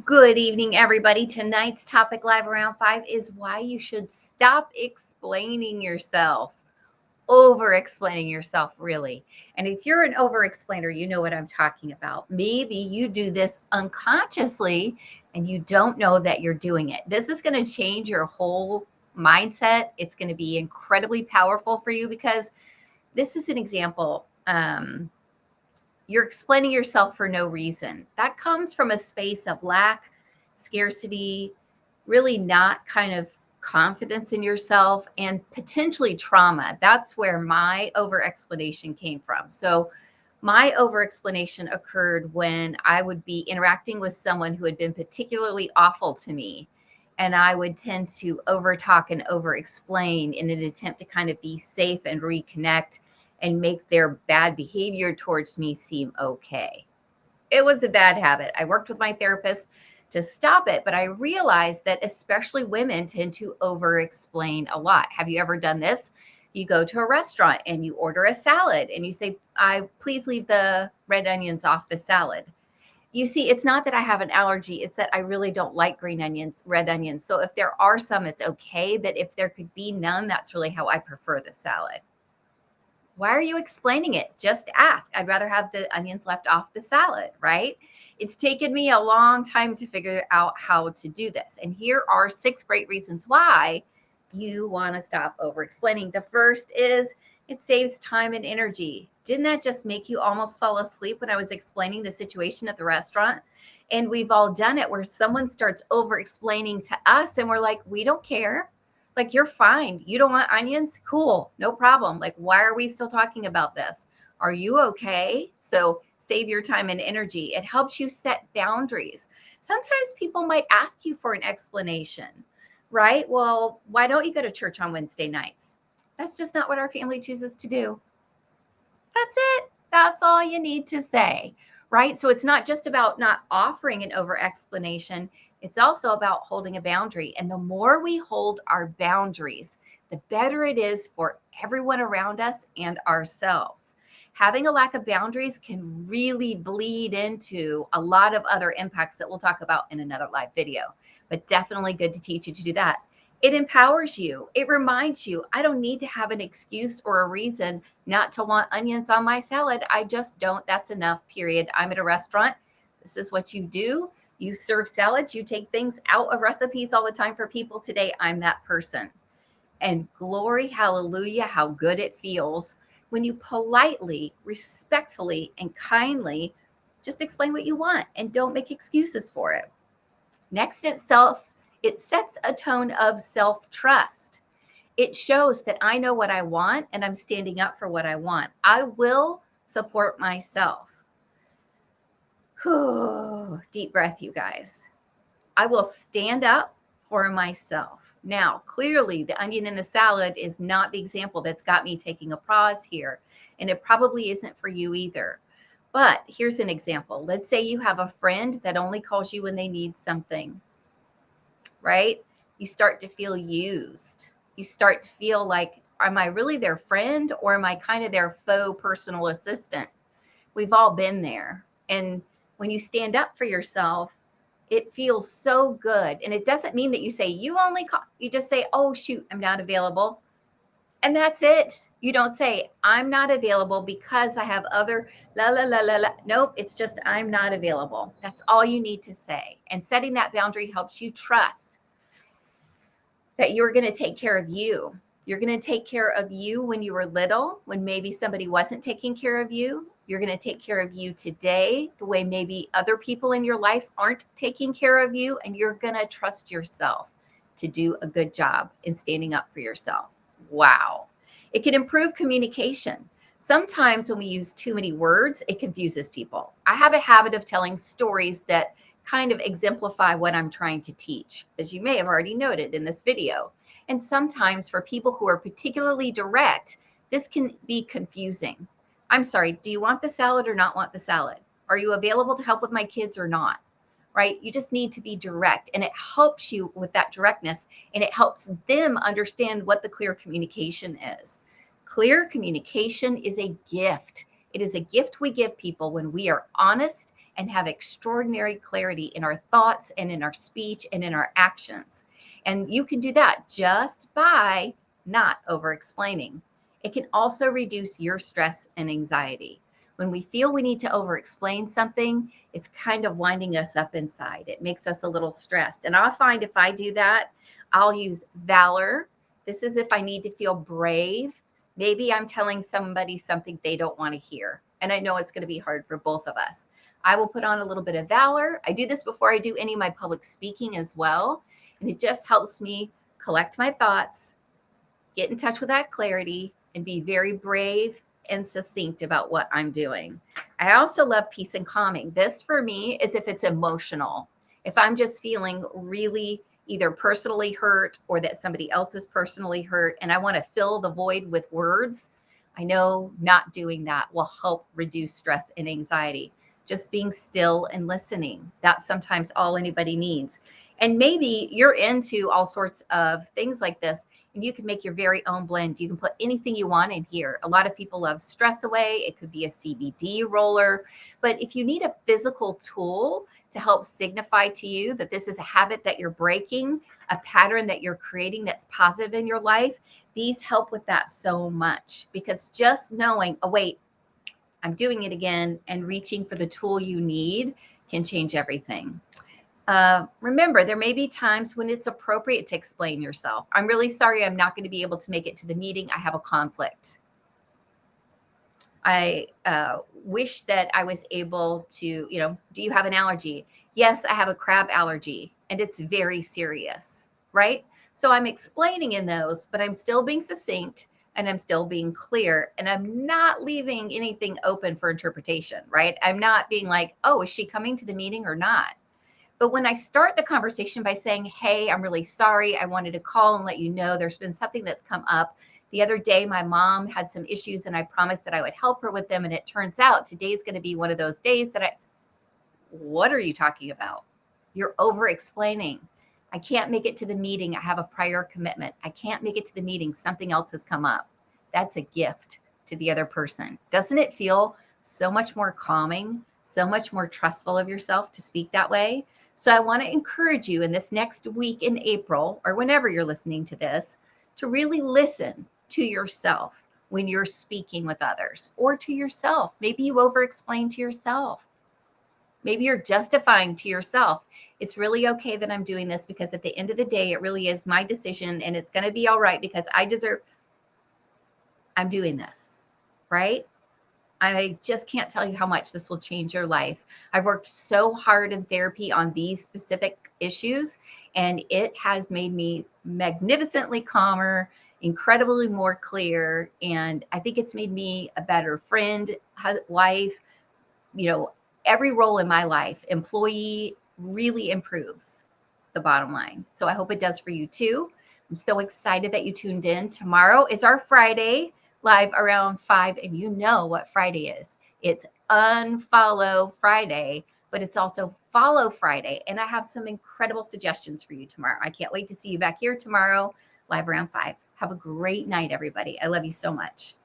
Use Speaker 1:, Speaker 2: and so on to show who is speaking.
Speaker 1: Good evening, everybody. Tonight's topic live around 5 is why you should stop explaining yourself. Over explaining yourself, really. And if you're an over explainer, you know what I'm talking about. Maybe you do this unconsciously and you don't know that you're doing it. This is going to change your whole mindset. It's going to be incredibly powerful for you because this is an example. You're explaining yourself for no reason. That comes from a space of lack, scarcity, really not kind of confidence in yourself, and potentially trauma. That's where my over explanation came from. So, my over explanation occurred when I would be interacting with someone who had been particularly awful to me. And I would tend to over talk and over explain in an attempt to kind of be safe and reconnect and make their bad behavior towards me seem okay. It was a bad habit. I worked with my therapist to stop it, but I realized that especially women tend to over explain a lot. Have you ever done this? You go to a restaurant and you order a salad and you say, "I please leave the red onions off the salad." You see, it's not that I have an allergy, it's that I really don't like green onions, red onions. So if there are some, it's okay. But if there could be none, that's really how I prefer the salad. Why are you explaining it? Just ask. I'd rather have the onions left off the salad, right? It's taken me a long time to figure out how to do this. And here are 6 great reasons why you want to stop over explaining. The first is it saves time and energy. Didn't that just make you almost fall asleep when I was explaining the situation at the restaurant? And we've all done it where someone starts over explaining to us and we're like, we don't care. Like, you're fine. You don't want onions? Cool. No problem. Like, why are we still talking about this? Are you okay? So, save your time and energy. It helps you set boundaries. Sometimes people might ask you for an explanation, right? Well, why don't you go to church on Wednesday nights? That's just not what our family chooses to do. That's it. That's all you need to say, right? So it's not just about not offering an over explanation, it's also about holding a boundary. And the more we hold our boundaries, the better it is for everyone around us and ourselves. Having a lack of boundaries can really bleed into a lot of other impacts that we'll talk about in another live video, but definitely good to teach you to do that. It empowers you. It reminds you, I don't need to have an excuse or a reason not to want onions on my salad. I just don't. That's enough, period. I'm at a restaurant. This is what you do. You serve salads. You take things out of recipes all the time for people. Today, I'm that person. And glory, hallelujah, how good it feels when you politely, respectfully, and kindly just explain what you want and don't make excuses for it. Next, it sets a tone of self-trust. It shows that I know what I want and I'm standing up for what I want. I will support myself. Whew, deep breath, you guys. I will stand up for myself. Now, clearly, the onion in the salad is not the example that's got me taking a pause here, and it probably isn't for you either. But here's an example. Let's say you have a friend that only calls you when they need something, right? You start to feel used. You start to feel like, am I really their friend or am I kind of their faux personal assistant? We've all been there. And when you stand up for yourself, it feels so good. And it doesn't mean that you say, you only call, you just say, oh, shoot, I'm not available. And that's it. You don't say, I'm not available because I have other la la la la la. Nope, it's just I'm not available. That's all you need to say. And setting that boundary helps you trust that you're going to take care of you. You're going to take care of you when you were little, when maybe somebody wasn't taking care of you. You're going to take care of you today, the way maybe other people in your life aren't taking care of you. And you're going to trust yourself to do a good job in standing up for yourself. Wow. It can improve communication. Sometimes when we use too many words, it confuses people. I have a habit of telling stories that kind of exemplify what I'm trying to teach, as you may have already noted in this video. And sometimes for people who are particularly direct, this can be confusing. I'm sorry, do you want the salad or not want the salad? Are you available to help with my kids or not? Right? You just need to be direct, and it helps you with that directness, and it helps them understand what the clear communication is. Clear communication is a gift. It is a gift we give people when we are honest and have extraordinary clarity in our thoughts and in our speech and in our actions. And you can do that just by not over explaining. It can also reduce your stress and anxiety. When we feel we need to over explain something, it's kind of winding us up inside. It makes us a little stressed. And I'll find if I do that, I'll use valor. This is if I need to feel brave. Maybe I'm telling somebody something they don't want to hear. And I know it's going to be hard for both of us. I will put on a little bit of valor. I do this before I do any of my public speaking as well. And it just helps me collect my thoughts, get in touch with that clarity, and be very brave and succinct about what I'm doing. I also love peace and calming. This for me is if it's emotional. If I'm just feeling really either personally hurt or that somebody else is personally hurt and I want to fill the void with words, I know not doing that will help reduce stress and anxiety. Just being still and listening. That's sometimes all anybody needs. And maybe you're into all sorts of things like this, and you can make your very own blend. You can put anything you want in here. A lot of people love stress away. It could be a CBD roller. But if you need a physical tool to help signify to you that this is a habit that you're breaking, a pattern that you're creating that's positive in your life, these help with that so much. Because just knowing, oh, wait, I'm doing it again, and reaching for the tool you need can change everything. Remember, there may be times when it's appropriate to explain yourself. I'm really sorry I'm not going to be able to make it to the meeting. I have a conflict. I wish that I was able to, do you have an allergy? Yes, I have a crab allergy, and it's very serious, right? So I'm explaining in those, but I'm still being succinct and I'm still being clear, and I'm not leaving anything open for interpretation, right? I'm not being like, oh, is she coming to the meeting or not? But when I start the conversation by saying, hey, I'm really sorry. I wanted to call and let you know there's been something that's come up. The other day, my mom had some issues and I promised that I would help her with them. And it turns out today's going to be one of those days that what are you talking about? You're over explaining. I can't make it to the meeting. I have a prior commitment. I can't make it to the meeting. Something else has come up. That's a gift to the other person. Doesn't it feel so much more calming, so much more trustful of yourself to speak that way? So I want to encourage you in this next week in April, or whenever you're listening to this, to really listen to yourself when you're speaking with others, or to yourself. Maybe you over-explain to yourself. Maybe you're justifying to yourself, it's really okay that I'm doing this because at the end of the day, it really is my decision and it's going to be all right because I'm doing this, right? I just can't tell you how much this will change your life. I've worked so hard in therapy on these specific issues, and it has made me magnificently calmer, incredibly more clear. And I think it's made me a better friend, wife, every role in my life, employee, really improves the bottom line. So I hope it does for you too. I'm so excited that you tuned in. Tomorrow is our Friday live around 5, and you know what Friday is. It's Unfollow Friday, but it's also Follow Friday. And I have some incredible suggestions for you tomorrow. I can't wait to see you back here tomorrow, live around 5. Have a great night, everybody. I love you so much.